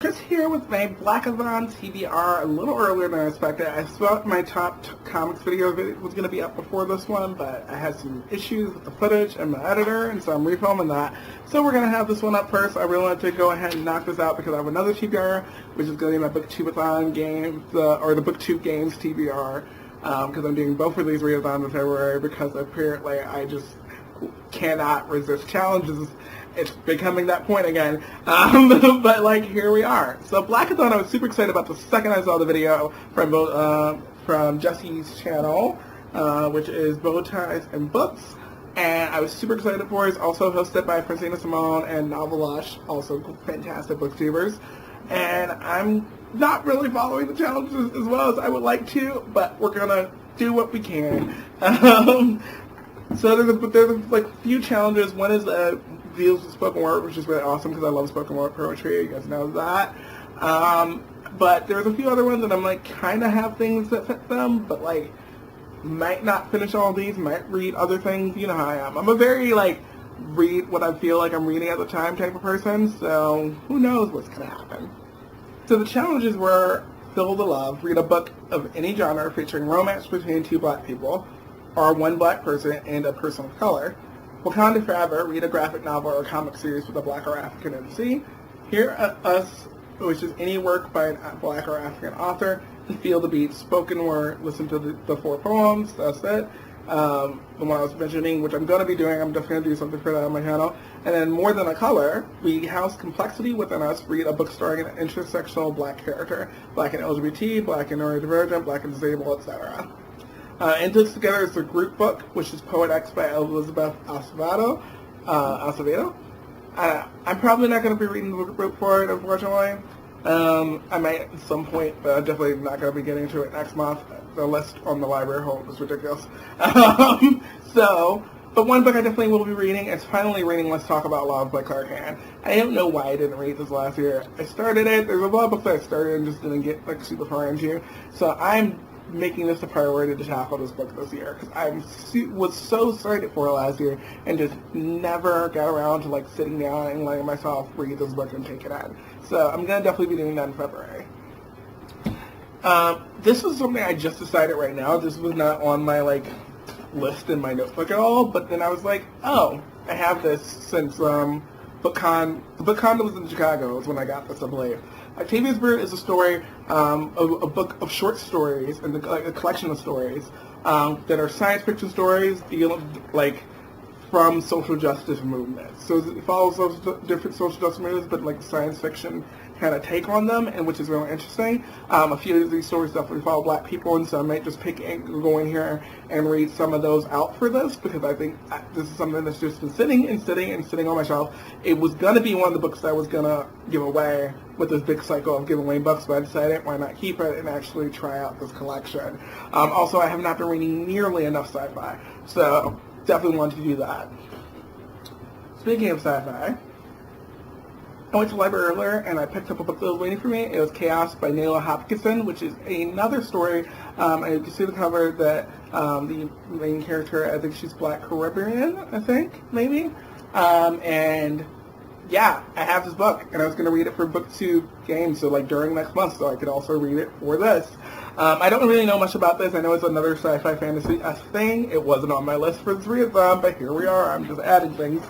Just here with my Blackathon TBR a little earlier than I expected. I thought my top comics video was going to be up before this one, but I had some issues with the footage and my editor, and so I'm refilming that. So we're going to have this one up first. I really wanted to go ahead and knock this out because I have another TBR, which is going to be my Booktubeathon game, or the Booktube Games TBR, because I'm doing both of these readathons in February because apparently I just cannot resist challenges. It's becoming that point again, but like here we are. So Blackathon, I was super excited about the second I saw the video from Jesse's channel, which is Bow Ties and Books, and I was super excited for it. It's also hosted by Francina Simone and Novelush, also fantastic booktubers, and I'm not really following the challenges as well as I would like to, but we're gonna do what we can. So there's like a few challenges. One is deals with spoken word, which is really awesome because I love spoken word poetry. You guys know that. But there's a few other ones that I'm like kind of have things that fit them, but like might not finish all these. Might read other things. You know how I am. I'm a very like read what I feel like I'm reading at the time type of person. So who knows what's gonna happen. So the challenges were Fill the Love, read a book of any genre featuring romance between two black people, or one black person and a person of color. Wakanda Forever, read a graphic novel or comic series with a black or African MC. Hear Us, which is any work by a black or African author. And Feel the Beat, spoken word, listen to the 4 poems, that's it. The one I was mentioning, which I'm going to be doing, I'm definitely going to do something for that on my channel. And then More Than a Color, we house complexity within us, read a book starring an intersectional black character. Black and LGBT, black and neurodivergent, black and disabled, etc. And this together is the group book, which is Poet X by Elizabeth Acevedo. I'm probably not going to be reading the book for it, unfortunately. I might at some point, but I'm definitely not going to be getting to it next month. The list on the library hold is ridiculous. But one book I definitely will be reading is finally reading Let's Talk About Love by Clark Hand. I don't know why I didn't read this last year. I started it. There's a lot of books that I started and just didn't get like super far into. So I'm making this a priority to tackle this book this year because I was so excited for it last year and just never got around to like sitting down and letting myself read this book and take it in. So I'm gonna definitely be doing that in February. This is something I just decided right now. This was not on my like list in my notebook at all, but then I was like, oh, I have this since BookCon. The BookCon that was in Chicago is when I got this, I believe. Octavia's Bird is a story, a book of short stories, and a collection of stories that are science fiction stories dealing like from social justice movements. So it follows those different social justice movements, but like science fiction kind of take on them, and which is really interesting. A few of these stories definitely follow black people, and so I might just pick and go in here and read some of those out for this, because I think this is something that's just been sitting on my shelf. It was going to be one of the books that I was going to give away with this big cycle of giving away books, but I decided why not keep it and actually try out this collection. Also, I have not been reading nearly enough sci-fi, so definitely wanted to do that. Speaking of sci-fi, I went to the library earlier and I picked up a book that was waiting for me. It was Chaos by Nayla Hopkinson, which is another story. And you can see the cover that the main character, I think she's Black Caribbean, I think, maybe. And yeah, I have this book, and I was going to read it for Booktube Games, so like during next month, so I could also read it for this. I don't really know much about this. I know it's another sci-fi fantasy thing. It wasn't on my list for the 3 of them, but here we are. I'm just adding things.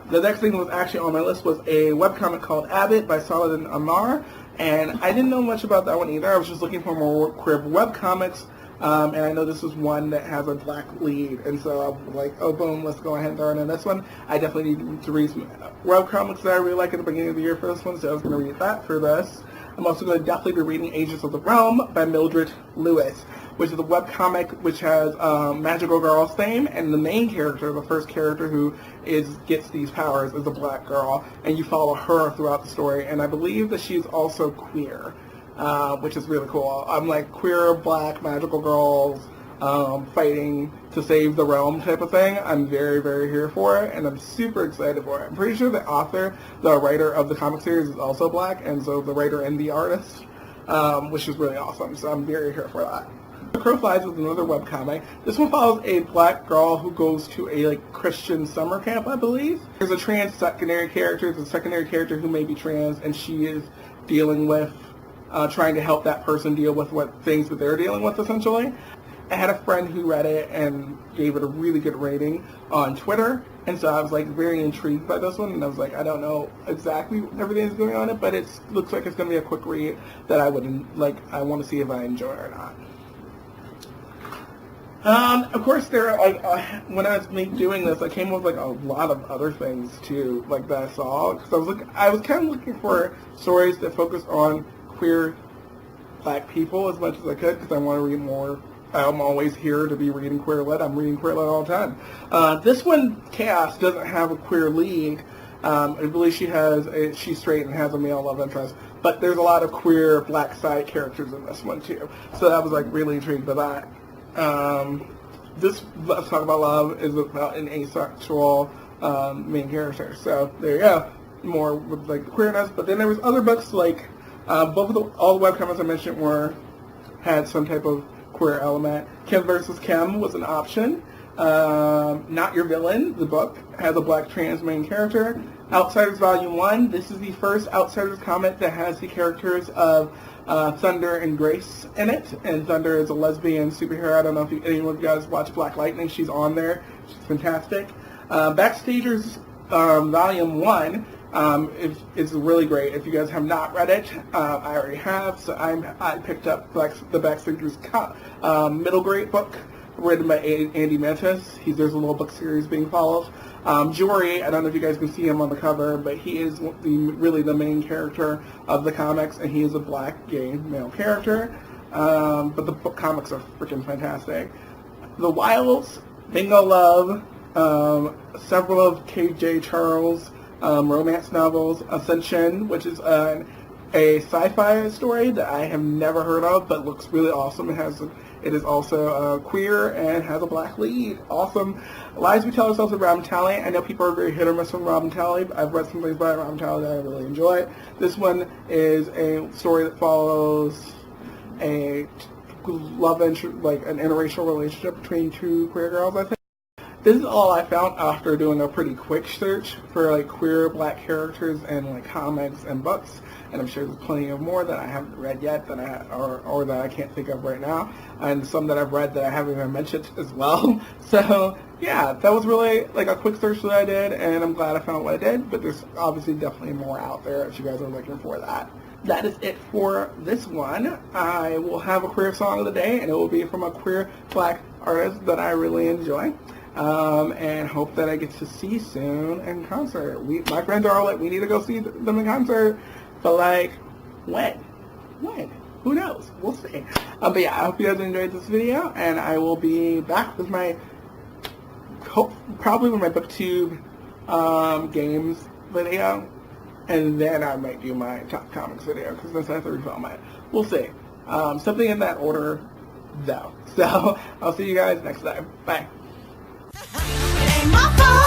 The next thing that was actually on my list was a webcomic called Abbott by Saladin Amar, and I didn't know much about that one either. I was just looking for more queer webcomics, and I know this is one that has a black lead, and so I was like, oh boom, let's go ahead and throw it in this one. I definitely need to read some webcomics that I really like at the beginning of the year for this one, so I was going to read that for this. I'm also going to definitely be reading Agents of the Realm by Mildred Lewis, which is a webcomic which has Magical Girl's theme, and the main character, the first character who gets these powers, is a black girl, and you follow her throughout the story, and I believe that she's also queer, which is really cool. I'm like queer, black, magical girls, fighting to save the realm type of thing. I'm very, very here for it, and I'm super excited for it. I'm pretty sure the author, the writer of the comic series, is also black, and so the writer and the artist, which is really awesome, so I'm very here for that. The Crow Flies is another webcomic. This one follows a black girl who goes to a Christian summer camp, I believe. There's a trans secondary character. There's a secondary character who may be trans, and she is dealing with, trying to help that person deal with what things that they're dealing with, essentially. I had a friend who read it and gave it a really good rating on Twitter, and so I was like very intrigued by this one, and I was like, I don't know exactly everything that's going on it, but it looks like it's going to be a quick read that I I want to see if I enjoy it or not. Of course, there are, when I was doing this, I came up with like a lot of other things too, like that I saw, because I was kind of looking for stories that focus on queer Black people as much as I could, because I want to read more. I'm always here to be reading queer lit. I'm reading queer lit all the time. This one, Chaos, doesn't have a queer lead. I believe she's straight and has a male love interest, but there's a lot of queer Black side characters in this one too. So I was like really intrigued by that. This Let's Talk About Love is about an asexual main character. So there you go, more with like queerness. But then there was other books like all the webcomics I mentioned had some type of queer element. Kim vs. Kim was an option. Not Your Villain, the book, has a Black trans main character. Outsiders Volume 1, this is the first Outsiders comic that has the characters of Thunder and Grace in it. And Thunder is a lesbian superhero. I don't know if anyone of you guys watch Black Lightning. She's on there. She's fantastic. Backstagers Volume 1 is really great. If you guys have not read it, I already have. So I picked up the Backstagers middle grade book written by Andy Mantis. There's a little book series being followed. Jory, I don't know if you guys can see him on the cover, but he is really the main character of the comics, and he is a Black gay male character. But the comics are freaking fantastic. The Wilds, Bingo Love, several of K.J. Charles' romance novels, Ascension, which is a sci-fi story that I have never heard of, but looks really awesome. It is also queer and has a Black lead. Awesome. Lies We Tell Ourselves with Robin Talley. I know people are very hit or miss from Robin Talley, but I've read some things by Robin Talley that I really enjoy. This one is a story that follows a love interest, like an interracial relationship between two queer girls, I think. This is all I found after doing a pretty quick search for like queer Black characters and like comics and books, and I'm sure there's plenty of more that I haven't read yet or that I can't think of right now, and some that I've read that I haven't even mentioned as well. So yeah, that was really like a quick search that I did, and I'm glad I found what I did, but there's obviously definitely more out there if you guys are looking for that. That is it for this one. I will have a queer song of the day, and it will be from a queer Black artist that I really enjoy. And hope that I get to see soon in concert. My friends are all like, we need to go see them in concert, but like, when? Who knows? We'll see. But yeah, I hope you guys enjoyed this video, and I will be back with probably with my BookTube games video, and then I might do my top comics video, because that's I third film it. We'll see. Something in that order, though. So I'll see you guys next time. Bye. It ain't my fault.